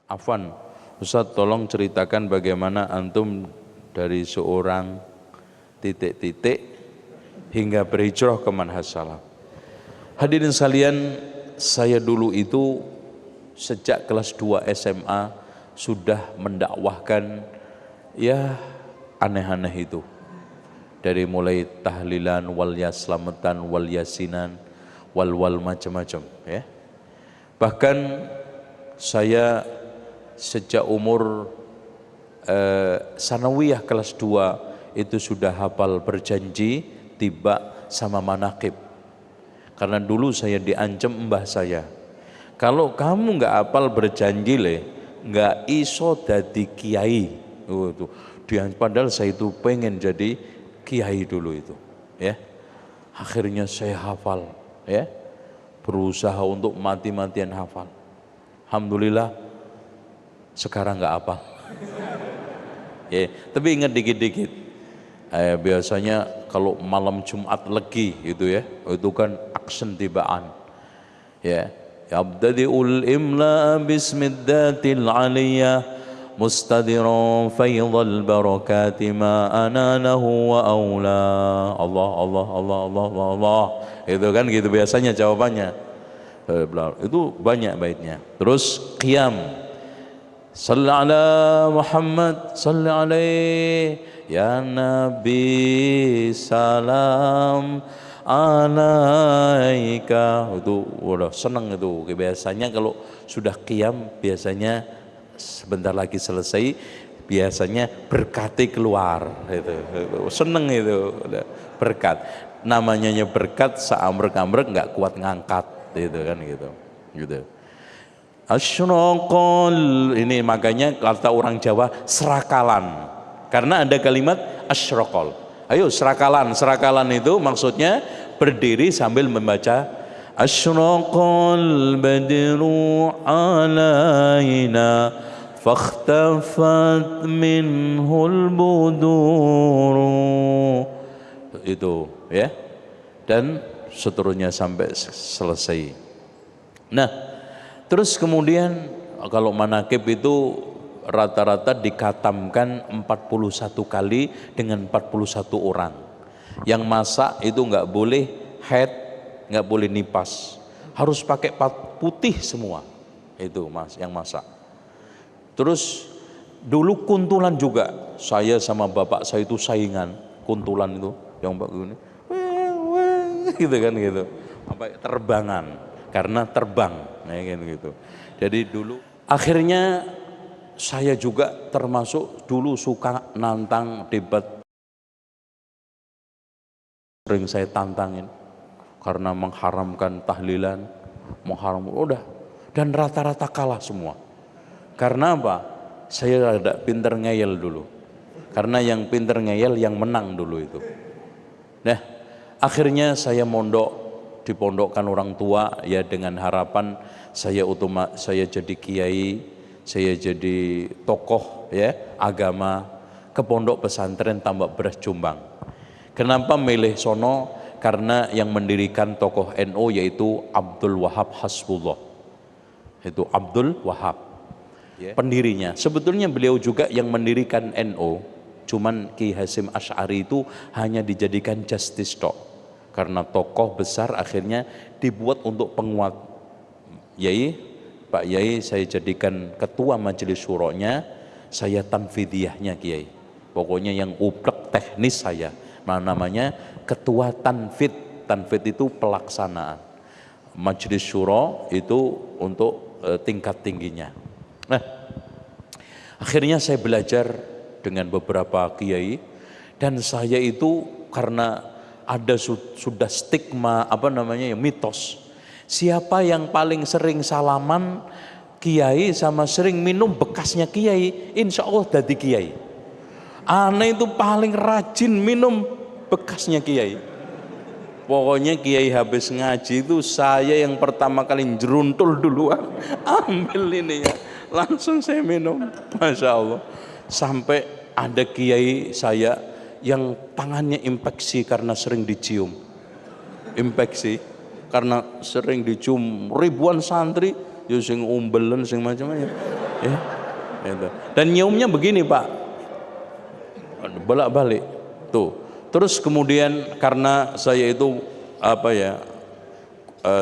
Afwan, Ustadz tolong ceritakan bagaimana antum dari seorang titik-titik hingga berhijrah ke manhaj salaf. Hadirin sekalian, saya dulu itu sejak kelas 2 SMA sudah mendakwahkan ya aneh-aneh itu. Dari mulai tahlilan, wal yaslamatan, wal yasinan, wal macam-macam ya. Bahkan saya sejak umur sanawiyah kelas 2 itu sudah hafal berjanji tiba sama manaqib. Karena dulu saya diancam mbah saya, kalau kamu nggak hafal berjanji nggak iso dadi kiai. Padahal saya itu pengen jadi kiai dulu itu ya. Akhirnya saya hafal ya, berusaha untuk mati-matian hafal. Alhamdulillah sekarang nggak apa ya, tapi ingat dikit-dikit. Biasanya kalau malam Jumat Legi itu ya, itu kan action tibaan ya. Yabtadi'ul imla bismiddatil aliyah mustadiran faydhal barakati ma ananahu wa awla. Allah Allah Allah Allah Allah Allah, itu kan gitu biasanya jawabannya. Itu banyak baitnya. Terus qiyam, salli ala Muhammad, salli alaihi ya Nabi, salam alaika. Itu udah seneng itu. Biasanya kalau sudah qiyam biasanya sebentar lagi selesai, biasanya berkati keluar itu. Seneng itu berkat. Namanya berkat, seamrek-amrek nggak kuat ngangkat itu kan gitu. Asyraqal, ini makanya kata orang Jawa serakalan, karena ada kalimat asyraqal. Ayo serakalan, serakalan itu maksudnya berdiri sambil membaca asyraqal badru alaina fakhtafat minhul buduru, itu ya, dan seterusnya sampai selesai. Nah, terus kemudian kalau manaqib itu rata-rata dikatamkan 41 kali dengan 41 orang. Yang masak itu nggak boleh haid, nggak boleh nipas, harus pakai putih semua. Itu mas yang masak. Terus dulu kuntulan juga, saya sama bapak saya itu saingan kuntulan itu, yang begini gitu kan gitu, sampai terbangan karena terbang kayak gitu. Jadi dulu akhirnya saya juga termasuk dulu suka nantang debat, sering saya tantangin karena mengharamkan tahlilan, udah, dan rata-rata kalah semua. Karena apa? Saya ada pinter ngeyel dulu, karena yang pinter ngeyel yang menang dulu itu. Nah, akhirnya saya dipondokkan orang tua ya, dengan harapan saya jadi kiai, saya jadi tokoh ya agama ke pondok pesantren Tambak Beras Jombang. Kenapa milih sono? Karena yang mendirikan tokoh NU yaitu Abdul Wahab Hasbullah. Itu Abdul Wahab pendirinya. Sebetulnya beliau juga yang mendirikan NU, cuman Ki Hasyim Asy'ari itu hanya dijadikan justice tok. Karena tokoh besar akhirnya dibuat untuk penguat. Pak Yai saya jadikan ketua majelis syuronya, saya tanfidiyahnya Kiai. Pokoknya yang uplek teknis saya. Namanya ketua tanfid. Tanfid itu pelaksanaan. Majelis syuro itu untuk tingkat tingginya. Nah, akhirnya saya belajar dengan beberapa kiai, dan saya itu karena ada sudah stigma mitos. Siapa yang paling sering salaman kiai sama sering minum bekasnya kiai, insya Allah jadi kiai. Aneh itu paling rajin minum bekasnya kiai. Pokoknya kiai habis ngaji itu saya yang pertama kali jeruntul duluan, ambil ininya, langsung saya minum, masya Allah. Sampai ada kiai saya yang tangannya infeksi karena sering dicium, infeksi karena sering dicium ribuan santri, yo sing umbelen sing macam-macam. Ya. Gitu. Dan nyiumnya begini, Pak. Bolak-balik. Tuh. Terus kemudian karena saya itu apa ya?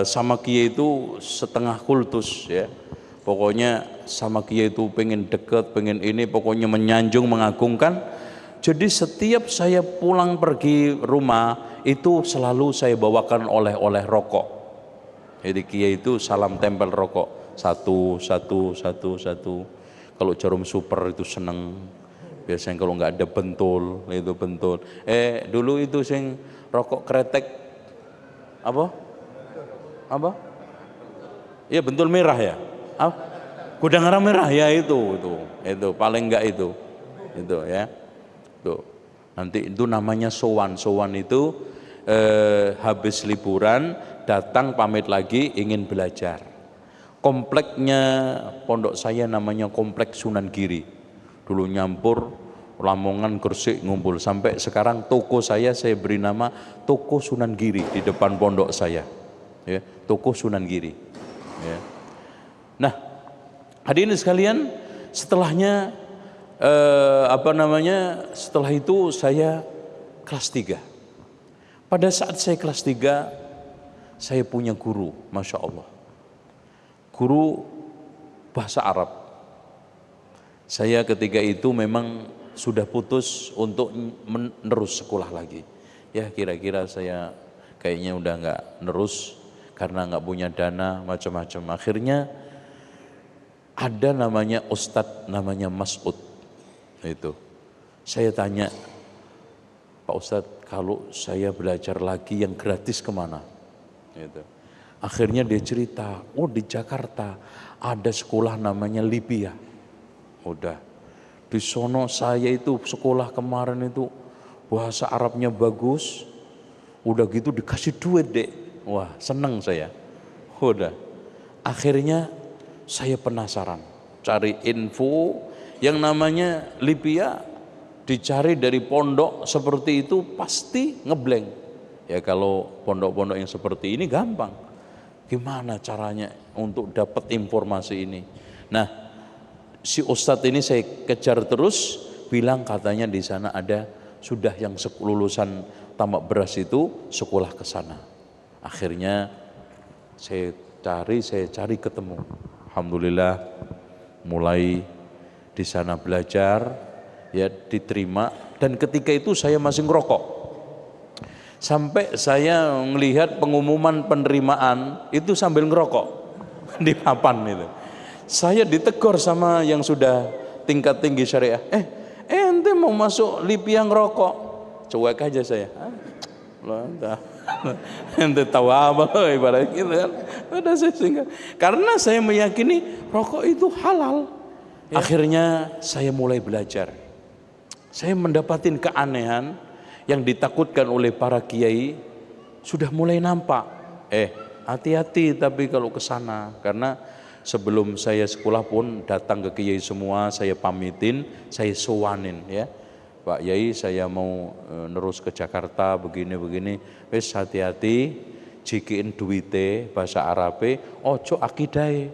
Sama Kiai itu setengah kultus ya. Pokoknya sama Kiai itu pengen deket, pengen ini, pokoknya menyanjung, mengagungkan. Jadi setiap saya pulang pergi rumah itu selalu saya bawakan oleh-oleh rokok. Jadi Kiai itu salam tempel rokok, satu. Kalau jarum super itu seneng. Biasanya kalau nggak ada bentul, itu bentul. Dulu itu sing rokok kretek apa? Ya bentul merah ya. Gudang garam merah ya itu paling enggak itu ya. Tuh. Nanti itu namanya sowan itu habis liburan datang pamit lagi ingin belajar. Kompleknya pondok saya namanya Komplek Sunan Giri. Dulu nyampur Lamongan, Gresik ngumpul sampai sekarang toko saya beri nama Toko Sunan Giri di depan pondok saya. Ya, Toko Sunan Giri. Ya. Nah, hadirin sekalian, setelahnya setelah itu saya kelas 3. Pada saat saya kelas 3 saya punya guru, Masya Allah, guru bahasa Arab. Saya ketika itu memang sudah putus untuk menerus sekolah lagi. Ya kira-kira saya kayaknya udah nggak nerus karena nggak punya dana macam-macam. Akhirnya ada namanya Ustadz namanya Mas'ud. Itu saya tanya, Pak Ustadz, kalau saya belajar lagi yang gratis kemana? Itu. Akhirnya dia cerita, di Jakarta ada sekolah namanya Libya. Udah di sono saya itu sekolah kemarin itu bahasa Arabnya bagus, udah gitu dikasih duit deh. Wah seneng saya. Udah akhirnya saya penasaran cari info yang namanya Libya, dicari dari pondok seperti itu pasti ngeblank. Ya kalau pondok-pondok yang seperti ini gampang. Gimana caranya untuk dapat informasi ini? Nah, si Ustadz ini saya kejar terus, bilang katanya di sana ada sudah yang lulusan tamak beras itu sekolah ke sana. Akhirnya saya cari ketemu. Alhamdulillah mulai di sana belajar, ya diterima, dan ketika itu saya masih ngerokok. Sampai saya melihat pengumuman penerimaan itu sambil ngerokok di papan itu. Saya ditegur sama yang sudah tingkat tinggi syariah. Ente mau masuk Libya ngerokok? Cuek aja saya. Ente tahu apa ibarat gitu kan. Udah saya singkat. Karena saya meyakini rokok itu halal. Ya. Akhirnya saya mulai belajar. Saya mendapatin keanehan yang ditakutkan oleh para kiai sudah mulai nampak. Hati-hati tapi kalau ke sana, karena sebelum saya sekolah pun datang ke kiai semua, saya pamitin, saya sowanin ya. Pak Yai, saya mau nerus ke Jakarta begini. Wes hati-hati, jikiin duite bahasa Arabe, ojo akidai.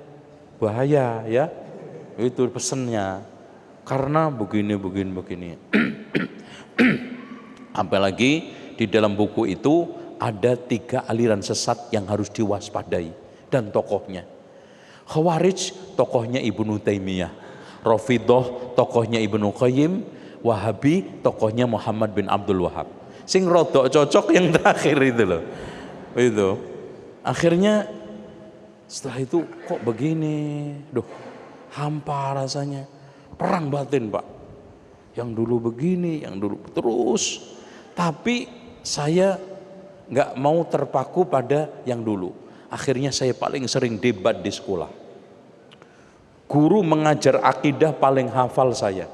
Bahaya ya. Itu pesennya. Karena begini. Apalagi di dalam buku itu ada 3 aliran sesat yang harus diwaspadai dan tokohnya. Khawarij tokohnya Ibnu Taimiyah, Rafidhah tokohnya Ibnu Qayyim, Wahabi tokohnya Muhammad bin Abdul Wahab. Sing rodok cocok yang terakhir itu loh. Itu. Akhirnya setelah itu kok begini, hampa rasanya, perang batin Pak. Yang dulu begini, yang dulu terus. Tapi saya nggak mau terpaku pada yang dulu. Akhirnya saya paling sering debat di sekolah. Guru mengajar akidah paling hafal saya.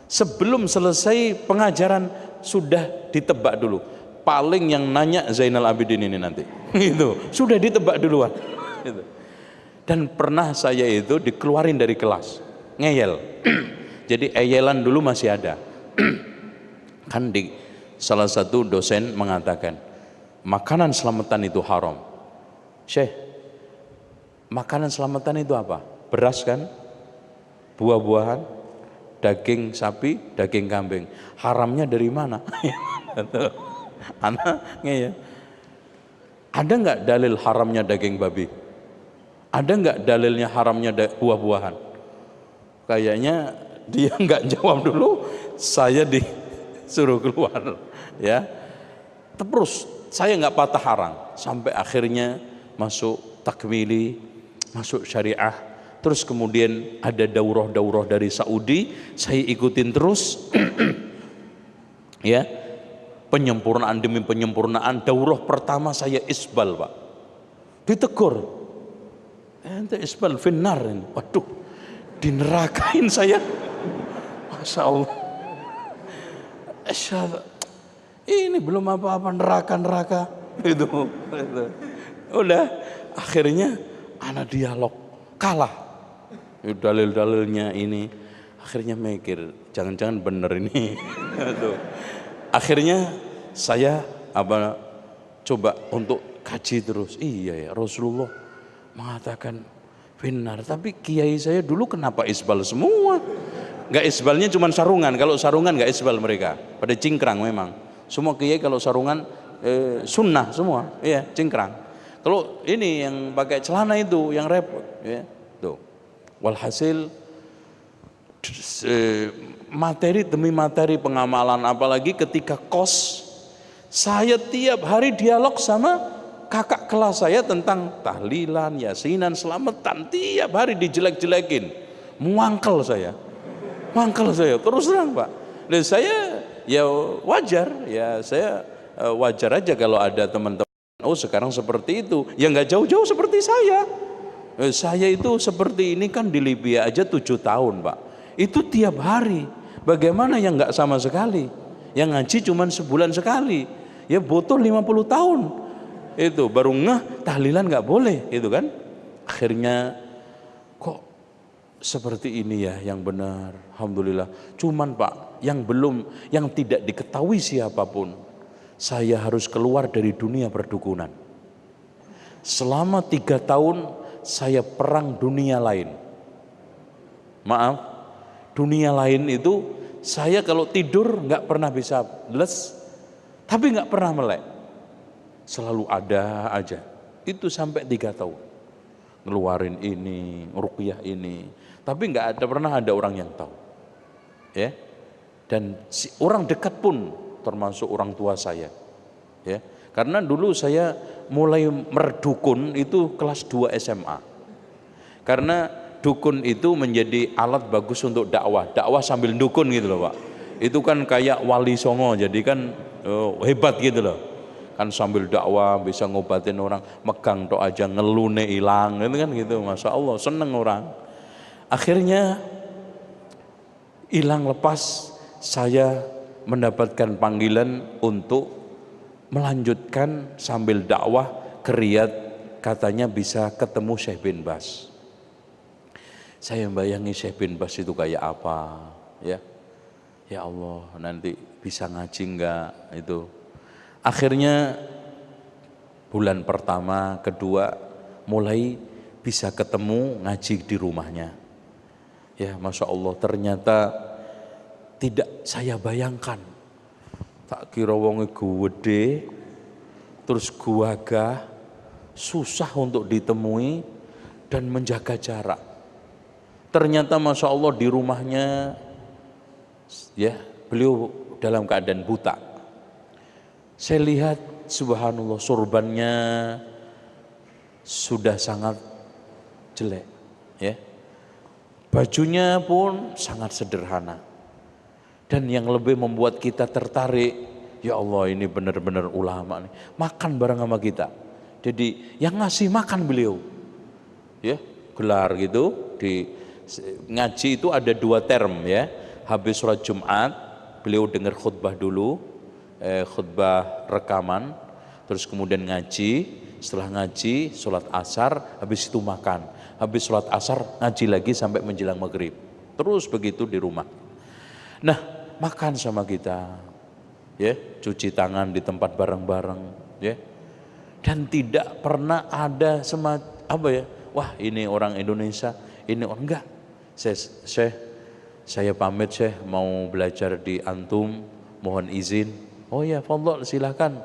Sebelum selesai pengajaran sudah ditebak dulu. Paling yang nanya Zainal Abidin ini nanti. Itu sudah ditebak duluan. Gitu. Dan pernah saya itu dikeluarin dari kelas, ngeyel. Jadi eyelan dulu masih ada. Kan di salah satu dosen mengatakan makanan selamatan itu haram. Syekh, Makanan selamatan itu apa? Beras kan, buah-buahan, daging sapi, daging kambing. Haramnya dari mana? Anaknya ya. Ada nggak dalil haramnya daging babi? Ada nggak dalilnya haramnya buah-buahan? Kayaknya dia nggak jawab dulu, saya disuruh keluar, ya. Terus saya nggak patah arang sampai akhirnya masuk takmili, masuk syariah. Terus kemudian ada daurah-daurah dari Saudi, saya ikutin terus, ya. Penyempurnaan demi penyempurnaan. Daurah pertama saya isbal, Pak. Ditegur, ente isbal finnar ini. Waduh, dinerakain saya. Masya Allah. Ini belum apa-apa, neraka. Itu. Udah, akhirnya anak dialog, kalah. Dalil-dalilnya ini. Akhirnya mikir, jangan-jangan bener ini. Akhirnya saya coba untuk kaji terus. Iya ya, Rasulullah mengatakan finnar, tapi kiai saya dulu kenapa isbal semua? Nggak isbalnya cuma sarungan. Kalau sarungan nggak isbal mereka, pada cingkrang memang. Semua kiai kalau sarungan sunnah semua, iya cingkrang. Kalau ini yang pakai celana itu yang repot, ya. Tuh. Walhasil materi demi materi pengamalan, apalagi ketika kos, saya tiap hari dialog sama kakak kelas saya tentang tahlilan, yasinan, selamatan, tiap hari dijelek-jelekin, mangkel saya terus terang, Pak. Dan saya ya wajar, ya saya wajar aja kalau ada teman-teman sekarang seperti itu, ya nggak jauh-jauh seperti saya. Saya itu seperti ini kan di Libya aja 7 tahun, Pak. Itu tiap hari. Bagaimana yang nggak sama sekali? Yang ngaji cuma sebulan sekali. Ya butuh 50 tahun. Itu baru ngeh tahlilan nggak boleh, itu kan? Akhirnya kok seperti ini ya yang benar. Alhamdulillah. Cuman Pak, yang tidak diketahui siapapun, saya harus keluar dari dunia perdukunan. Selama 3 tahun saya perang dunia lain. Maaf, dunia lain itu saya kalau tidur nggak pernah bisa les, tapi nggak pernah melek, selalu ada aja. Itu sampai 3 tahun, ngeluarin ini, ruqyah ini, tapi nggak pernah ada orang yang tahu, ya. Dan orang dekat pun, termasuk orang tua saya, ya. Karena dulu saya mulai merdukun itu kelas 2 SMA. Karena dukun itu menjadi alat bagus untuk dakwah sambil dukun gitu loh, Pak. Itu kan kayak wali songo, jadi kan hebat gitu loh. Kan sambil dakwah bisa ngobatin orang, megang tok aja ngelune hilang, itu kan gitu. Masya Allah, seneng orang. Akhirnya hilang lepas, saya mendapatkan panggilan untuk melanjutkan sambil dakwah ke Riyadh, katanya bisa ketemu Syekh bin Baz. Saya membayangi Syekh bin Baz itu kayak apa, ya. Ya Allah, nanti bisa ngaji enggak itu. Akhirnya bulan pertama, kedua mulai bisa ketemu ngaji di rumahnya. Ya, Masya Allah, ternyata tidak saya bayangkan. Tak kira wonge gede, terus gagah, susah untuk ditemui dan menjaga jarak. Ternyata Masya Allah di rumahnya, ya, beliau dalam keadaan buta. Saya lihat subhanallah surbannya sudah sangat jelek, ya. Bajunya pun sangat sederhana. Dan yang lebih membuat kita tertarik, ya Allah ini benar-benar ulama nih, makan bareng sama kita. Jadi yang ngasih makan beliau, ya, gelar gitu. Di ngaji itu ada 2 term, ya. Habis sholat Jumat beliau dengar khutbah dulu, khutbah rekaman, terus kemudian ngaji. Setelah ngaji sholat asar, habis itu makan. Habis sholat asar ngaji lagi sampai menjelang maghrib. Terus begitu di rumah. Nah, makan sama kita, ya, cuci tangan di tempat bareng-bareng, ya. Dan tidak pernah ada wah ini orang Indonesia, ini orang enggak. Syekh, saya pamit Syekh mau belajar di antum, mohon izin. Oh ya, fadhol silakan.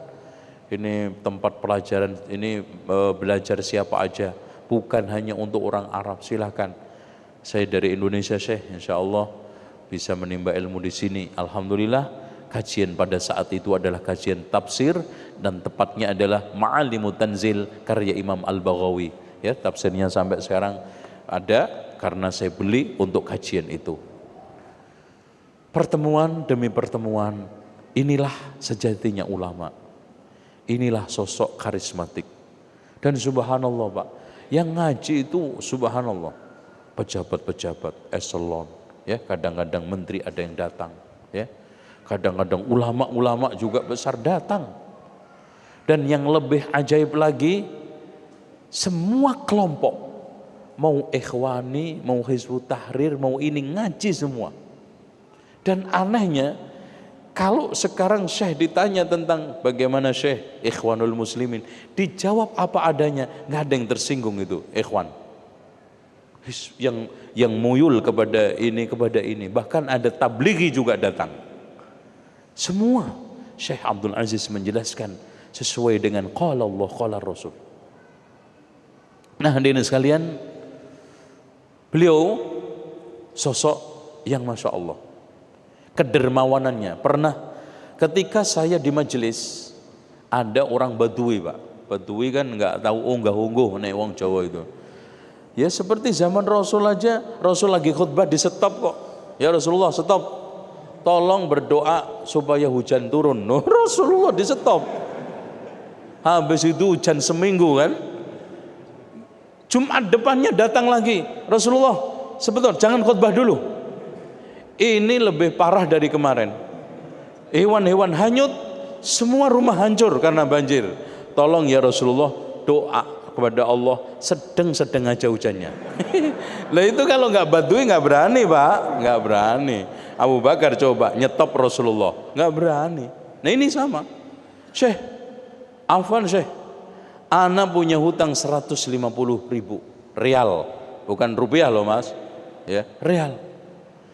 Ini tempat pelajaran, ini belajar siapa aja, bukan hanya untuk orang Arab, silakan. Saya dari Indonesia Syekh, insya Allah bisa menimba ilmu di sini. Alhamdulillah, kajian pada saat itu adalah kajian tafsir dan tepatnya adalah Ma'alimut Tanzil karya Imam Al-Baghawi. Ya, tafsirnya sampai sekarang ada karena saya beli untuk kajian itu. Pertemuan demi pertemuan, inilah sejatinya ulama. Inilah sosok karismatik. Dan subhanallah Pak, yang ngaji itu subhanallah, pejabat-pejabat eselon, ya, kadang-kadang menteri ada yang datang, ya. Kadang-kadang ulama-ulama juga besar datang. Dan yang lebih ajaib lagi, semua kelompok, mau ikhwani, mau Hizbut Tahrir, mau ini ngaji semua. Dan anehnya, kalau sekarang Syekh ditanya tentang bagaimana Syekh Ikhwanul Muslimin, dijawab apa adanya, nggak ada yang tersinggung itu ikhwan. Yang muyul kepada ini, bahkan ada tablighi juga datang. Semua Syekh Abdul Aziz menjelaskan sesuai dengan qala Allah qala Rasul. Nah, hadirin sekalian, beliau sosok yang masya Allah, kedermawanannya. Pernah ketika saya di majelis, ada orang Badui Pak. Badui kan nggak tahu unggah-ungguh nek wong Jawa itu. Ya seperti zaman Rasul aja, Rasul lagi khutbah di stop kok. Ya Rasulullah stop, tolong berdoa supaya hujan turun. No, Rasulullah di stop. Habis itu hujan seminggu kan. Jumat depannya datang lagi, Rasulullah sebentar jangan khutbah dulu. Ini lebih parah dari kemarin. Hewan-hewan hanyut, semua rumah hancur karena banjir. Tolong ya Rasulullah, doa kepada Allah, sedang aja hujannya. Lah itu kalau nggak Badui nggak berani Pak, nggak berani. Abu Bakar coba nyetop Rasulullah, nggak berani. Nah ini sama. Syekh, afwan Syekh, ana punya hutang 150.000 rial, bukan rupiah loh Mas, ya rial.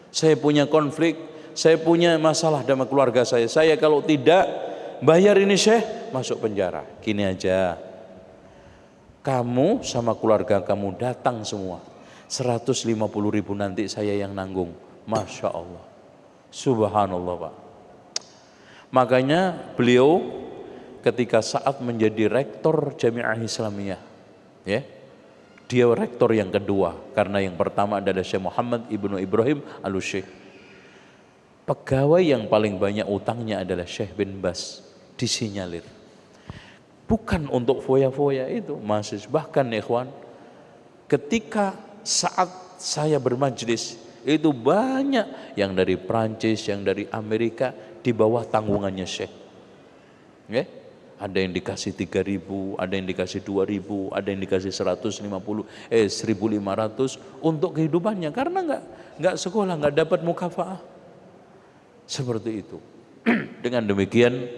Saya punya konflik, saya punya masalah dengan keluarga saya. Saya kalau tidak bayar ini Syekh, masuk penjara. Gini aja, kamu sama keluarga kamu datang semua, 150.000 nanti saya yang nanggung. Masya Allah, subhanallah Pak. Makanya beliau ketika saat menjadi rektor Jami'ah Islamiyah, ya, dia rektor yang kedua, karena yang pertama adalah Syekh Muhammad Ibnu Ibrahim Al-Syekh. Pegawai yang paling banyak utangnya adalah Syekh bin Bas, disinyalir. Bukan untuk foya-foya itu, masih bahkan ikhwan, ketika saat saya bermajlis, itu banyak yang dari Prancis, yang dari Amerika, di bawah tanggungannya Syekh. Ya? Ada yang dikasih 3.000, ada yang dikasih 2.000, ada yang dikasih 1.500 untuk kehidupannya, karena nggak sekolah, nggak dapat mukafaah. Seperti itu. Dengan demikian,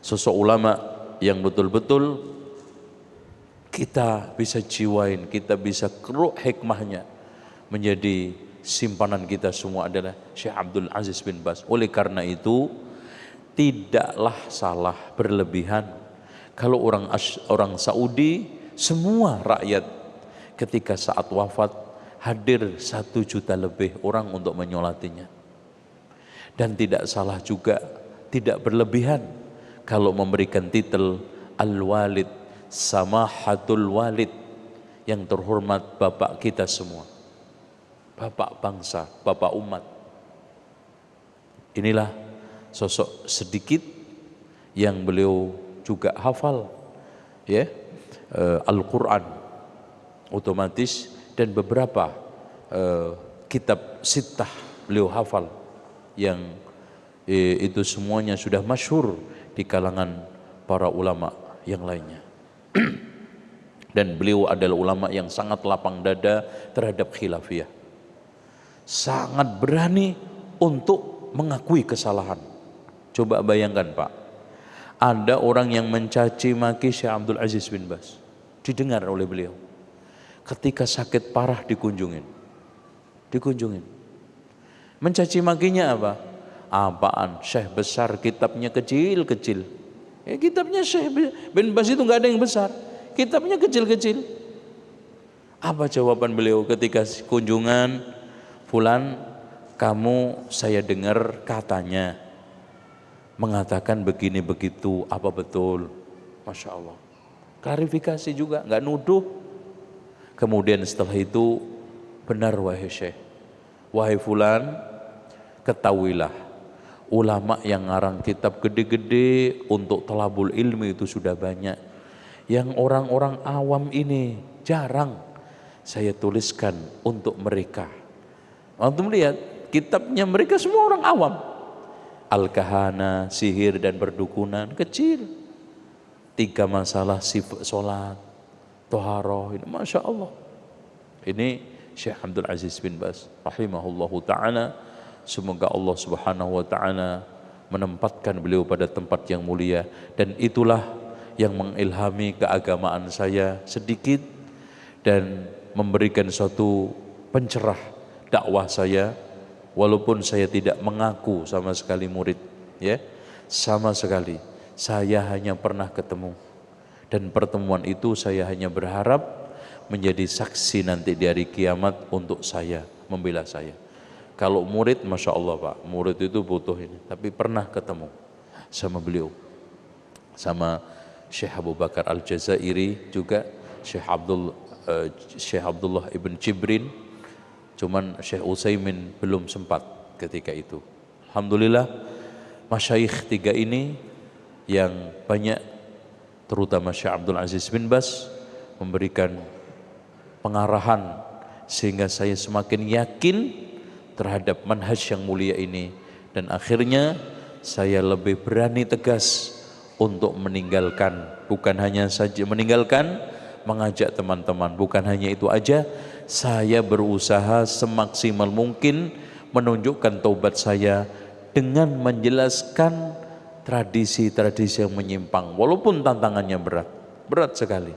sosok ulama yang betul-betul kita bisa jiwain, kita bisa keruk hikmahnya menjadi simpanan kita semua adalah Syekh Abdul Aziz bin Baz. Oleh karena itu, tidaklah salah berlebihan kalau orang Saudi, semua rakyat ketika saat wafat hadir 1 juta lebih orang untuk menyolatinya. Dan tidak salah juga, tidak berlebihan kalau memberikan titel Al-Walid, Samahatul Walid, yang terhormat bapak kita semua, bapak bangsa, bapak umat. Inilah sosok sedikit yang beliau juga hafal, ya, Al-Quran otomatis, dan beberapa kitab sittah beliau hafal, yang itu semuanya sudah masyhur di kalangan para ulama yang lainnya. Dan beliau adalah ulama yang sangat lapang dada terhadap khilafiyah, sangat berani untuk mengakui kesalahan. Coba bayangkan Pak, ada orang yang mencaci maki Syekh Abdul Aziz bin Baz, didengar oleh beliau. ketika sakit parah dikunjungin. Mencaci makinya apa? Apaan? Syekh besar, kitabnya kecil-kecil. Ya, kitabnya Syekh bin Baz itu nggak ada yang besar, kitabnya kecil-kecil. Apa jawaban beliau ketika kunjungan? Fulan, kamu saya dengar katanya mengatakan begini begitu, apa betul? Masya Allah. Klarifikasi juga, nggak nuduh. Kemudian setelah itu, benar wahai Syekh, wahai Fulan, ketahuilah ulama yang ngarang kitab gede-gede untuk talabul ilmi itu sudah banyak. Yang orang-orang awam ini jarang saya tuliskan untuk mereka. Antum lihat kitabnya mereka semua orang awam. Al-kahana, sihir dan perdukunan, kecil. 3 masalah sifat salat, toharoh, ini Masya Allah. Ini Syekh Abdul Aziz bin Baz rahimahullahu ta'ala. Semoga Allah subhanahu wa ta'ala menempatkan beliau pada tempat yang mulia. Dan itulah yang mengilhami keagamaan saya sedikit dan memberikan suatu pencerah dakwah saya. Walaupun saya tidak mengaku sama sekali murid, ya, sama sekali. Saya hanya pernah ketemu, dan pertemuan itu saya hanya berharap menjadi saksi nanti di hari kiamat untuk saya, membela saya. Kalau murid, Masya Allah Pak, murid itu butuh ini. Tapi pernah ketemu sama beliau, sama Syekh Abu Bakar Al-Jazairi, juga Syekh Abdullah ibn Jibrin. Cuman Syekh Utsaimin belum sempat ketika itu. Alhamdulillah, masyayikh 3 ini yang banyak, terutama Syekh Abdul Aziz bin Baz, memberikan pengarahan sehingga saya semakin yakin terhadap manhaj yang mulia ini. Dan akhirnya saya lebih berani tegas untuk meninggalkan, bukan hanya saja meninggalkan, mengajak teman-teman. Bukan hanya itu aja, saya berusaha semaksimal mungkin menunjukkan taubat saya dengan menjelaskan tradisi-tradisi yang menyimpang, walaupun tantangannya berat sekali,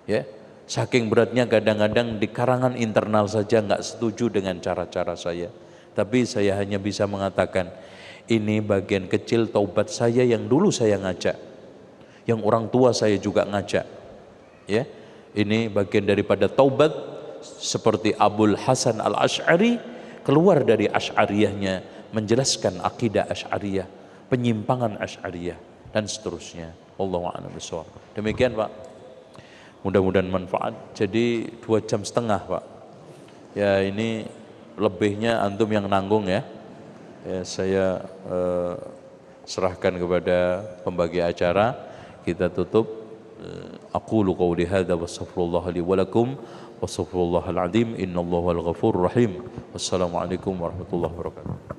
ya. Saking beratnya kadang-kadang di karangan internal saja nggak setuju dengan cara-cara saya, tapi saya hanya bisa mengatakan ini bagian kecil taubat saya yang dulu saya ngajak, yang orang tua saya juga ngajak, ya. Ini bagian daripada taubat, seperti Abul Hasan Al-Asy'ari keluar dari Asy'ariyahnya, menjelaskan akidah Asy'ariyah, penyimpangan Asy'ariyah dan seterusnya. Wallahu a'lam bishawab. Demikian Pak, mudah-mudahan manfaat. Jadi 2,5 jam Pak, ya. Ini lebihnya antum yang nanggung, ya. Saya serahkan kepada pembagi acara. Kita tutup. Aqulu qawli hadza wa astaghfirullah li wa lakum wa astaghfirullahal azim, innallaha al ghafurur rahim. Wassalamualaikum warahmatullahi wabarakatuh.